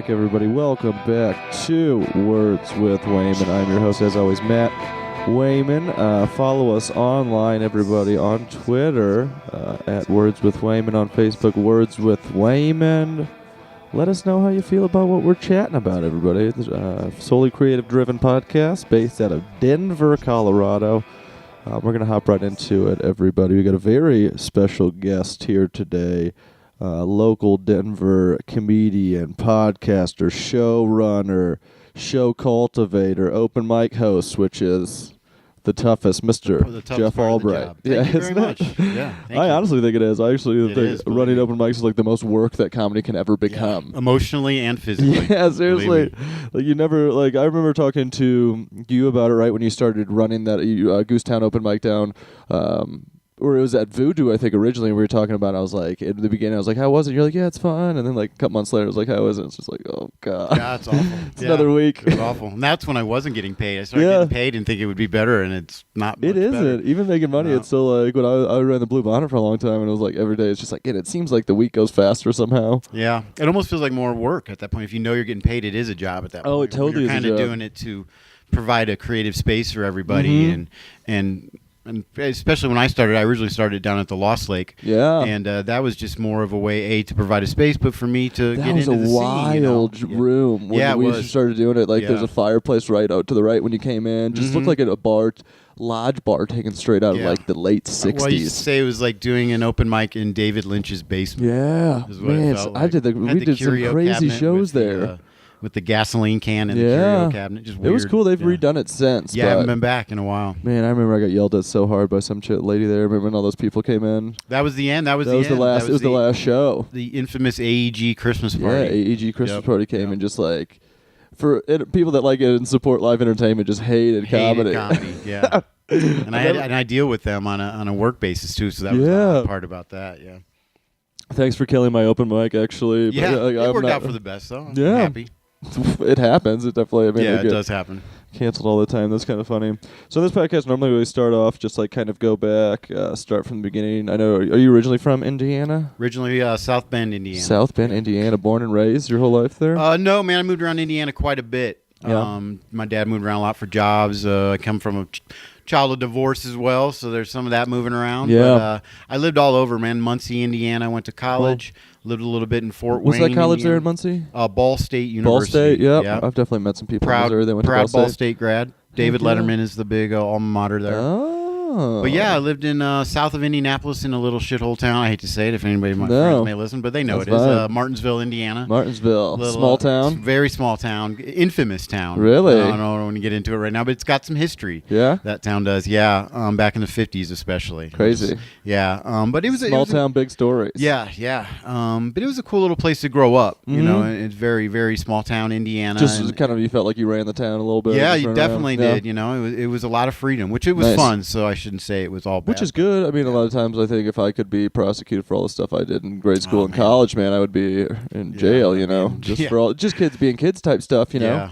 back, everybody. Welcome back to Words with Wayman. I'm your host, as always, Matt Wayman. Follow us online, everybody, on Twitter at Words with Wayman, on Facebook, Words with Wayman. Let us know how you feel about what we're chatting about, everybody. It's a solely creative-driven podcast based out of Denver, Colorado. We're going to hop right into it, everybody. We got a very special guest here today. Local Denver comedian, podcaster, showrunner, show cultivator, open mic host, which is the toughest, Mr. Jeff Albright. Thank you very much. Yeah, I honestly think it is. I actually think running open mics is like the most work that comedy can ever become. Yeah. Emotionally and physically. Yeah, seriously. Like you never, like I remember talking to you about it right when you started running that Goosetown open mic down. Or it was at Voodoo, I think, originally we were talking about it. I was like, in the beginning, I was like, how was it? You're like, yeah, it's fun. And then like a couple months later, I was like, how is it? It's just like, oh, God. Yeah, it's awful. It's another week. It was awful. And that's when I wasn't getting paid. I started getting paid and think it would be better, and it's not much It isn't. better. Even making money, it's still like, when I ran the Blue Bonnet for a long time, and it was like, every day, it's just like, it seems like the week goes faster somehow. Yeah. It almost feels like more work at that point. If you know you're getting paid, it is a job at that point. Oh, it totally is a job. You're kind of doing it to provide a creative space for everybody, and especially when I originally started down at the Lost Lake. Yeah. And that was just more of a way, to provide a space, but for me to get into the scene. That was a wild room when we started doing it. Like, there's a fireplace right out to the right when you came in. Just looked like a lodge bar taken straight out of, like, the late 60s. Well, I used to say it was like doing an open mic in David Lynch's basement. Yeah. Man, we did some crazy shows there. With the gasoline can and the curio cabinet. Just weird. It was cool. They've redone it since. Yeah, I haven't been back in a while. Man, I remember I got yelled at so hard by some lady there. Remember when all those people came in? That was the end. That was the last show. The infamous AEG Christmas party. Yeah, AEG Christmas party came and just like, people that like it and support live entertainment just hated comedy. Yeah. And I deal with them on a work basis too, so that was the part about that, yeah. Thanks for killing my open mic, actually. Yeah, it worked out for the best, though. I'm happy. It happens. It definitely. It does happen. Canceled all the time. That's kind of funny. So this podcast normally we start off just like kind of go back, start from the beginning. I know. Are you originally from Indiana? Originally, South Bend, Indiana. South Bend, Indiana. Born and raised your whole life there? No, man. I moved around Indiana quite a bit. Yeah. My dad moved around a lot for jobs. I come from a child of divorce as well, so there's some of that moving around. Yeah. But I lived all over, man. Muncie, Indiana. I went to college. Lived a little bit in Fort Wayne. Was that college there in Muncie? Ball State University. Ball State, yep. I've definitely met some people in Missouri that went to Ball State. Proud Ball State grad. David Letterman is the big alma mater there. Oh. But yeah, I lived in south of Indianapolis in a little shithole town. I hate to say it if anybody my friends may listen, but they know it is. Martinsville, Indiana. Martinsville. Small town? Very small town. Infamous town. Really? I don't want to get into it right now, but it's got some history. Yeah? That town does, yeah. Back in the 50s especially. Crazy. But it was small town, big stories. Yeah. But it was a cool little place to grow up. You know, it's very, very small town, Indiana. Just kind of, you felt like you ran the town a little bit. Yeah, you definitely did. You know, it was a lot of freedom, which it was fun. So I shouldn't say it was all bad. Which is good. I mean, a lot of times I think if I could be prosecuted for all the stuff I did in grade school and college, man, I would be in jail. You know, just kids being kids type stuff. You know. Yeah.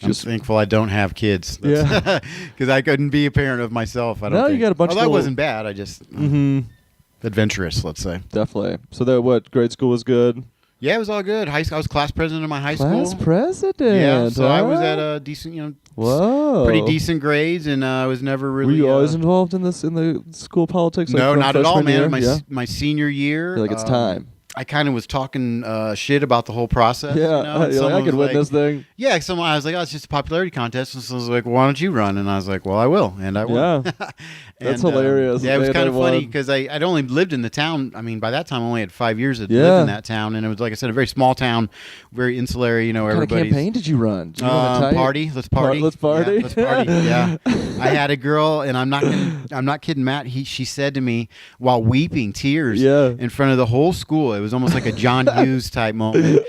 I'm thankful I don't have kids. Because I couldn't be a parent of myself. I don't think. You got a bunch of that wasn't bad. I just adventurous, let's say. Definitely. So grade school was good? Yeah, it was all good. I was class president of my high school. Class president? Yeah, so I was at a decent, pretty decent grades, and I was never really... Were you always involved in the school politics? No, not at all, man. My senior year... You're like, it's time. I kind of was talking shit about the whole process. Yeah, you know? I could win this thing. Yeah, I was like, it's just a popularity contest. And so I was like, why don't you run? And I was like, well, I will. And I will. Yeah. That's hilarious. Yeah, it was kind of funny because I'd only lived in the town. I mean, by that time, I only had 5 years I'd lived in that town. And it was, like I said, a very small town, very insular, What kind of campaign did you run? Did you party. Let's party. Let's party. Yeah, let's party. Yeah. I had a girl, and I'm not kidding, Matt. She said to me while weeping tears in front of the whole school, it was almost like a John Hughes type moment.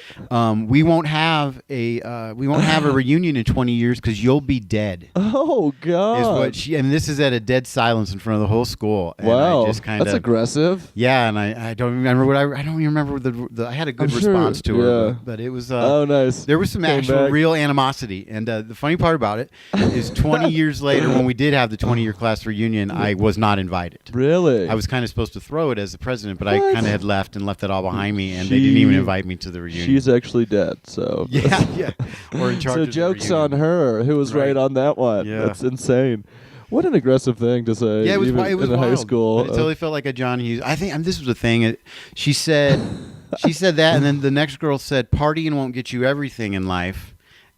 We won't have a reunion in 20 years because you'll be dead. Oh God! Is what she, and this is at a dead silence in front of the whole school. And wow, I just that's aggressive. Yeah, and I don't remember what I don't even remember I had a good response to her, but it was nice. There was some actual real animosity, and the funny part about it is 20 years later when when we did have the 20-year class reunion, I was not invited. Really? I was kind of supposed to throw it as the president, but What? I kind of had left it all behind me, and they didn't even invite me to the reunion. She's actually dead, so. yeah. Or in charge so of the joke's reunion. on her, who was right on that one. Yeah. That's insane. What an aggressive thing to say. Yeah, it was even in in high wild. school. But it totally felt like a John Hughes. I think this was the thing. She said that, and then the next girl said, "Partying won't get you everything in life."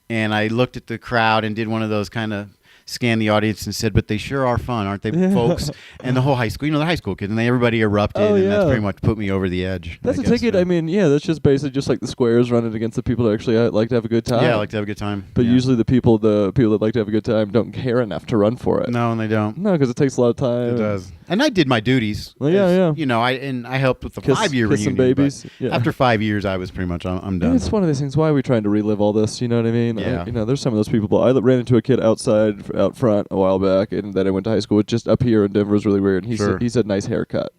And I looked at the crowd and did one of those kind of scan the audience and said, "But they sure are fun, aren't they, folks?" And the whole high school, they're high school kids, and everybody erupted, and that's pretty much put me over the edge. That's a ticket. I mean, that's just basically just like the squares running against the people that actually like to have a good time. Yeah, I like to have a good time. But usually the people that like to have a good time don't care enough to run for it. No, and they don't. No, because it takes a lot of time. It does. And I did my duties. Well, yeah. I helped with the 5-year kissing reunion. babies. But Yeah. After 5 years, I was pretty much I'm done. It's one of these things. Why are we trying to relive all this? You know what I mean? Yeah. There's some of those people. I ran into a kid out front a while back, and then I went to high school. Just up here in Denver was really weird. And he said nice haircut.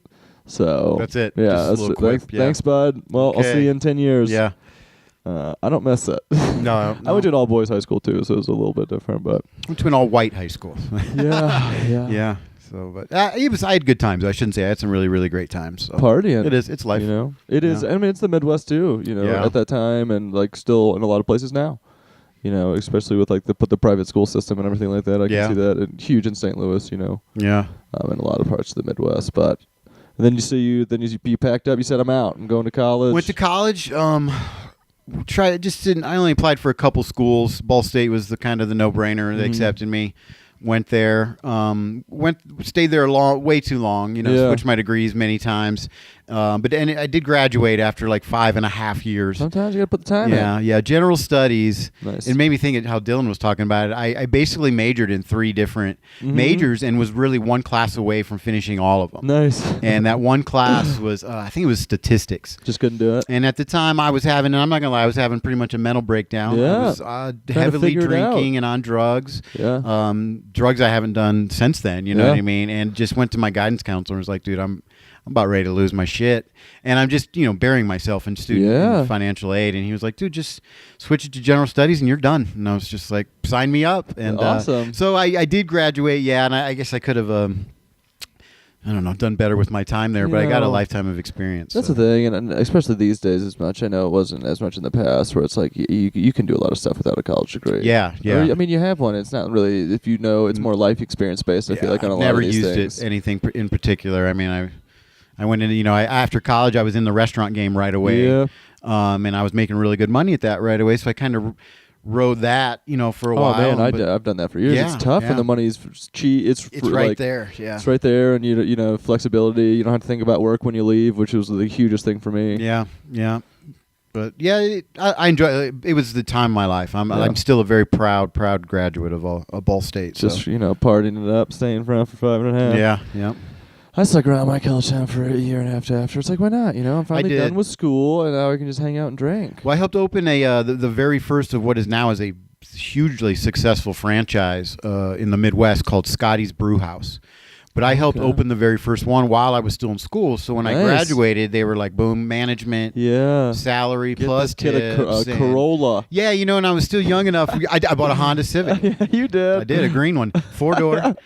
So that's it. Yeah, Just a that's little quip, Thanks, bud. Well, I'll see you in 10 years. Yeah. I don't miss it. No. I went to an all boys high school too, so it was a little bit different. But went to an all white high school. yeah. Yeah. So, but I had good times. I shouldn't say I had some really, really great times. So. Partying. It is. It's life. It is. I mean, it's the Midwest too. At that time, and like still in a lot of places now. Especially with like the private school system and everything like that. I can see that. And huge in St. Louis. Yeah. In a lot of parts of the Midwest, but. And then you packed up. You said I'm out. I'm going to college. Went to college. I only applied for a couple schools. Ball State was the kind of the no-brainer. They accepted me. Went there. Stayed there way too long. Switched my degrees many times. But I did graduate after like 5.5 years. Sometimes you got to put the time in. Yeah. General studies. Nice. It made me think of how Dylan was talking about it. I basically majored in 3 different majors and was really one class away from finishing all of them. Nice. And that one class was, I think it was statistics. Just couldn't do it. And at the time I was having, and I'm not going to lie, I was having pretty much a mental breakdown. Yeah. I was heavily drinking and on drugs. Yeah. Drugs I haven't done since then, you know what I mean? And just went to my guidance counselor and was like, dude, I'm about ready to lose my shit. And I'm just, burying myself in student financial aid. And he was like, dude, just switch it to general studies and you're done. And I was just like, sign me up. And awesome. So I did graduate, and I guess I could have, done better with my time there, but I got a lifetime of experience. That's the thing, and especially these days as much. I know it wasn't as much in the past where it's like you can do a lot of stuff without a college degree. Yeah. Or, I mean, you have one. It's not really, if it's more life experience based, I feel like on a lot of these things. Never used anything in particular. I mean, I went into, after college, I was in the restaurant game right away. Yeah. And I was making really good money at that right away, so I kind of rode that, for a while. Oh man, I've done that for years. Yeah, it's tough when the money's cheap. It's right there. Yeah, it's right there, and flexibility. You don't have to think about work when you leave, which was the hugest thing for me. Yeah. But I enjoy it. It was the time of my life. I'm still a very proud graduate of Ball State. Just so. Partying it up, staying front for 5.5. Yeah. I stuck around my college time for 1.5 years after. It's like, why not? I'm finally done with school, and now I can just hang out and drink. Well, I helped open the very first of what is now is a hugely successful franchise in the Midwest called Scotty's Brew House. But I helped open the very first one while I was still in school. So when I graduated, they were like, boom, management, salary, Get plus this kid tips. a Corolla. Yeah, and I was still young enough. I bought a Honda Civic. Yeah, you did. I did, a green one, 4-door.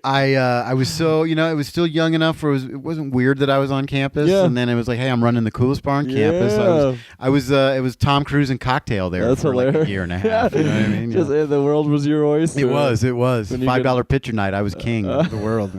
I was so it was still young enough where it wasn't weird that I was on campus, and then it was like, hey, I'm running the coolest bar on campus. I was it was Tom Cruise and Cocktail there. That's for hilarious. like a year and a half. You know what I mean? Just the world was your oyster. It was $5 picture night. I was king of the world.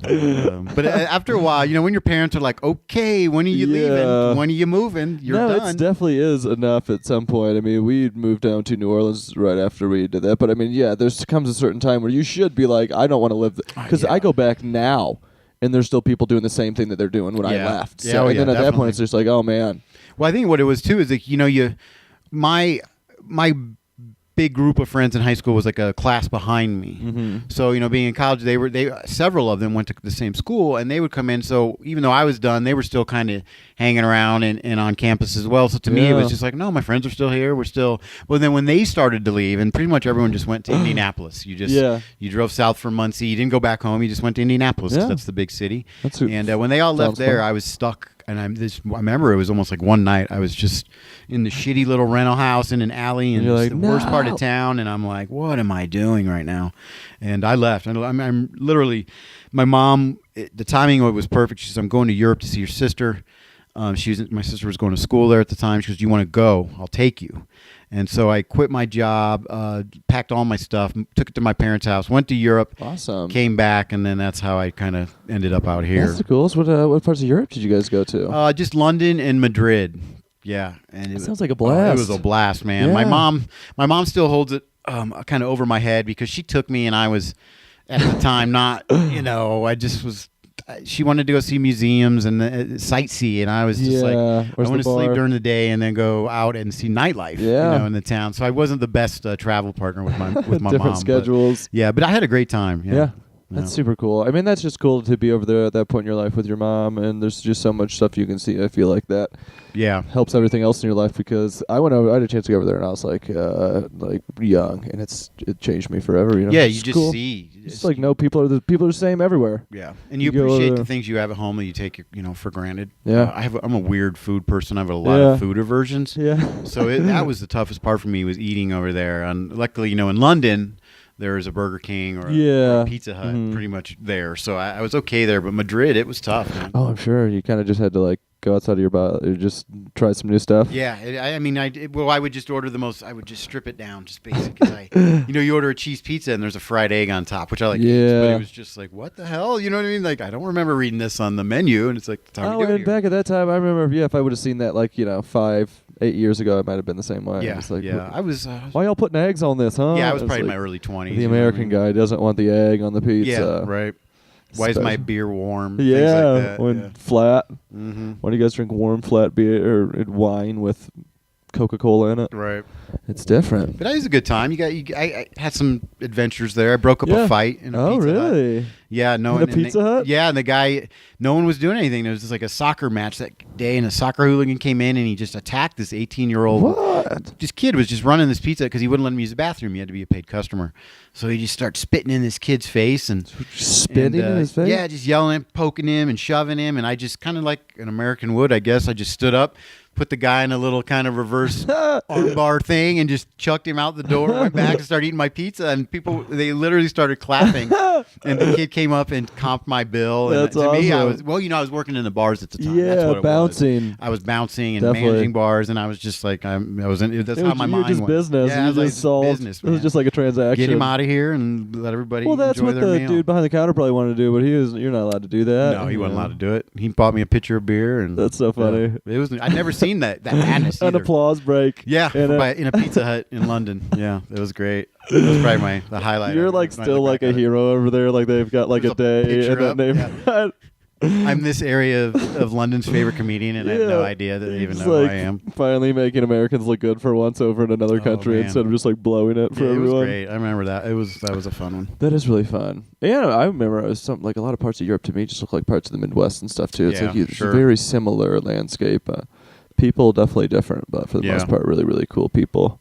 But after a while, when your parents are like, okay, when are you leaving? When are you moving? You're done. It definitely is enough at some point. I mean, we moved down to New Orleans right after we did that. But I mean, there comes a certain time where you should be like, I don't want to live. Because I go back now, and there's still people doing the same thing that they're doing when I left. So, and then at that point, it's just like, oh, man. Well, I think what it was, too, is like, my big group of friends in high school was like a class behind me. Mm-hmm. So, being in college, several of them went to the same school, and they would come in. So even though I was done, they were still kind of hanging around and on campus as well. So to me, it was just like, no, my friends are still here. We're still. Well, then when they started to leave, and pretty much everyone just went to Indianapolis. You drove south from Muncie. You didn't go back home. You just went to Indianapolis because that's the big city. When they all left there, I was stuck And I remember it was almost like one night I was just in the shitty little rental house in an alley in like, the worst part of town, and I'm like, what am I doing right now? And I left. I'm literally, my mom, the timing was perfect. She said, I'm going to Europe to see your sister. My sister was going to school there at the time. She goes, do you want to go? I'll take you. And so I quit my job, packed all my stuff, took it to my parents' house, went to Europe, awesome, came back, and then that's how I kind of ended up out here. That's the coolest. What parts of Europe did you guys go to? Just London and Madrid. Yeah, and it sounds like a blast. It was a blast, man. Yeah. My mom still holds it kind of over my head because she took me, and I was at the time not, I just was. She wanted to go see museums and sightsee, and I was just like, I want to sleep during the day and then go out and see nightlife, in the town. So I wasn't the best travel partner with my mom. Different schedules. But I had a great time. Yeah. That's super cool. I mean, that's just cool to be over there at that point in your life with your mom, and there's just so much stuff you can see. I feel like that helps everything else in your life, because I had a chance to go over there, and I was like young, and it changed me forever. Yeah, you just see. It's like people are the same everywhere. Yeah, and you appreciate the things you have at home that you take for granted. Yeah, I'm a weird food person. I have a lot of food aversions. Yeah, so that was the toughest part for me, was eating over there. And luckily, in London, there's a Burger King or a Pizza Hut pretty much there. So I was okay there. But Madrid, it was tough, man. Oh, I'm sure. You kind of just had to go outside of your body, just try some new stuff. Yeah. I would just order I would just strip it down, just basic. Cause you order a cheese pizza and there's a fried egg on top, which I like. Yeah. But it was just like, what the hell? You know what I mean? Like, I don't remember reading this on the menu. And it's like, the time we do it here. Back at that time, I remember, if I would have seen that 5-8 years ago, I might have been the same way. Yeah, I was. Why y'all putting eggs on this, huh? Yeah, I was probably in my early 20s. The American guy doesn't want the egg on the pizza. Yeah, right. Why is my beer warm? Yeah, things like that. when flat. Mm-hmm. Why do you guys drink warm, flat beer or wine with Coca-Cola in it? Right. It's different. But it was a good time. I had some adventures there. I broke up a fight in a Pizza Hut. Really? Yeah, in a Pizza Hut? Yeah, and the guy, no one was doing anything. There was just like a soccer match that day, and a soccer hooligan came in, and he just attacked this 18-year-old. What? This kid was just running this Pizza Hut because he wouldn't let him use the bathroom. He had to be a paid customer. So he just started spitting in this kid's face. Spitting in his face? Yeah, just yelling, poking him, and shoving him. And I just kind of like an American would, I guess. I just stood up, put the guy in a little kind of reverse armbar thing, and just chucked him out the door. Went back and started eating my pizza, and they literally started clapping. And the kid came up and comped my bill. That's and to me, I awesome. was working in the bars at the time. Yeah, that's what it bouncing. was. I was bouncing and Definitely. managing bars, and I was just like, that's how my mind just went. business. Yeah, You just sold. business. It was just like a transaction. Get him out of here and let everybody. Well, that's enjoy what their the meal. dude behind the counter probably wanted to do, but you're not allowed to do that. No, he wasn't allowed to do it. He bought me a pitcher of beer, and That's so funny. It was. I'd never seen that madness. An either. applause break. Yeah, in a Pizza Hut in London. Yeah, it was great. It was probably the highlight. You're still a hero over there. Like they've got There's a day in that neighborhood. I'm this area of London's favorite comedian, and I have no idea that they even know who I am. Finally making Americans look good for once over in another country instead of just blowing it for everyone. It was great. I remember that. That was a fun one. That is really fun. Yeah, I remember it was something a lot of parts of Europe to me just look like parts of the Midwest and stuff too. It's it's a very similar landscape. People definitely different, but for the most part, really, really cool people.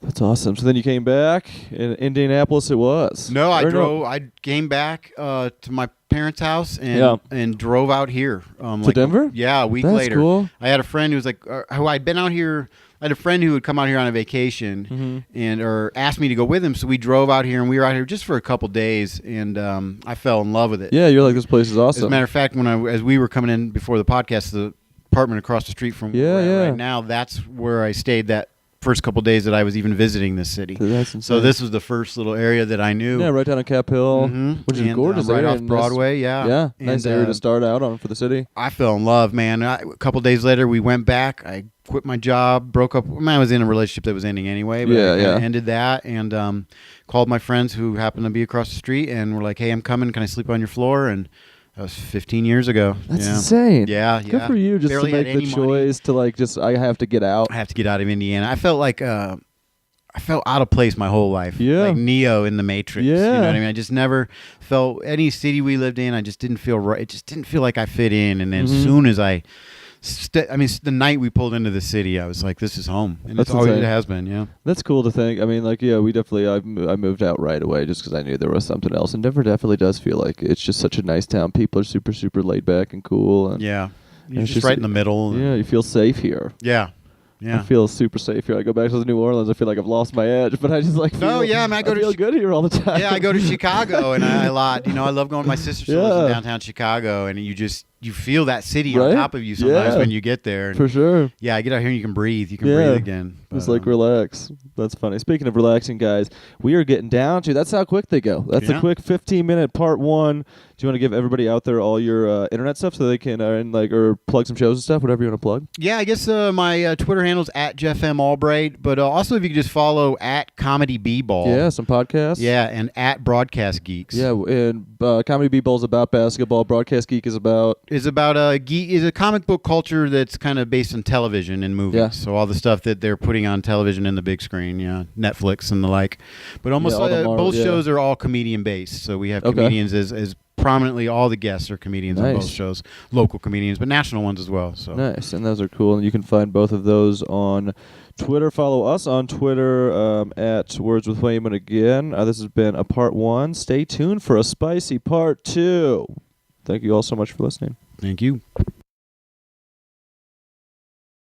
That's awesome. So then you came back in Indianapolis. It was. No, I came back to my parents' house and drove out here. To Denver? Yeah, a week That's later. Cool. I had a friend who was who I'd been out here. I had a friend who would come out here on a vacation or asked me to go with him. So we drove out here, and we were out here just for a couple days, and I fell in love with it. Yeah, you're like, this place is awesome. As a matter of fact, as we were coming in before the podcast, the apartment across the street from where I'm at right now, that's where I stayed that first couple days that I was even visiting this city. That's insane. So this was the first little area that I knew. Yeah, right down on Cap Hill, which is gorgeous. Right off Broadway, Yeah, nice area to start out on for the city. I fell in love, man. A couple days later, we went back. I quit my job, broke up. I was in a relationship that was ending anyway, but I ended that and called my friends who happened to be across the street and were like, hey, I'm coming. Can I sleep on your floor? And that was 15 years ago. That's insane. Yeah. Good for you just Barely to make the choice to I have to get out. I have to get out of Indiana. I felt like I felt out of place my whole life. Yeah. Like Neo in the Matrix. Yeah. You know what I mean? I just never felt any city we lived in. I just didn't feel right. It just didn't feel like I fit in. And then as soon as the night we pulled into the city, I was like, this is home. And That's it's always, insane. it has been, yeah. That's cool to think. I mean, we definitely, I moved out right away just because I knew there was something else. And Denver definitely does feel like it's just such a nice town. People are super, super laid back and cool. And yeah. You're just right in the middle. Yeah, you feel safe here. Yeah. I feel super safe here. I go back to New Orleans. I feel like I've lost my edge, but I just like feel, I feel good here all the time. Yeah, I go to Chicago and I love going to my sister's lives in downtown Chicago, and you feel that city on top of you sometimes when you get there. And for sure. Yeah, I get out here and you can breathe. You can breathe again. It's like relax. That's funny. Speaking of relaxing, guys, we are getting down to, that's how quick they go. That's a quick 15-minute part one. Do you want to give everybody out there all your internet stuff so they can or plug some shows and stuff, whatever you want to plug? Yeah, I guess my Twitter handle's at Jeff M. Albright, but also if you could just follow at Comedy B-Ball. Yeah, some podcasts. Yeah, and at Broadcast Geeks. Yeah, and Comedy B-Ball is about basketball. Broadcast Geek is about a comic book culture that's kind of based on television and movies. Yeah. So all the stuff that they're putting on television and the big screen, Netflix and the like. But almost both shows are all comedian based. So we have comedians as prominently, all the guests are comedians on both shows, local comedians, but national ones as well. So nice, and those are cool. And you can find both of those on Twitter. Follow us on Twitter at Words with Wayman again. This has been a part one. Stay tuned for a spicy part two. Thank you all so much for listening. Thank you.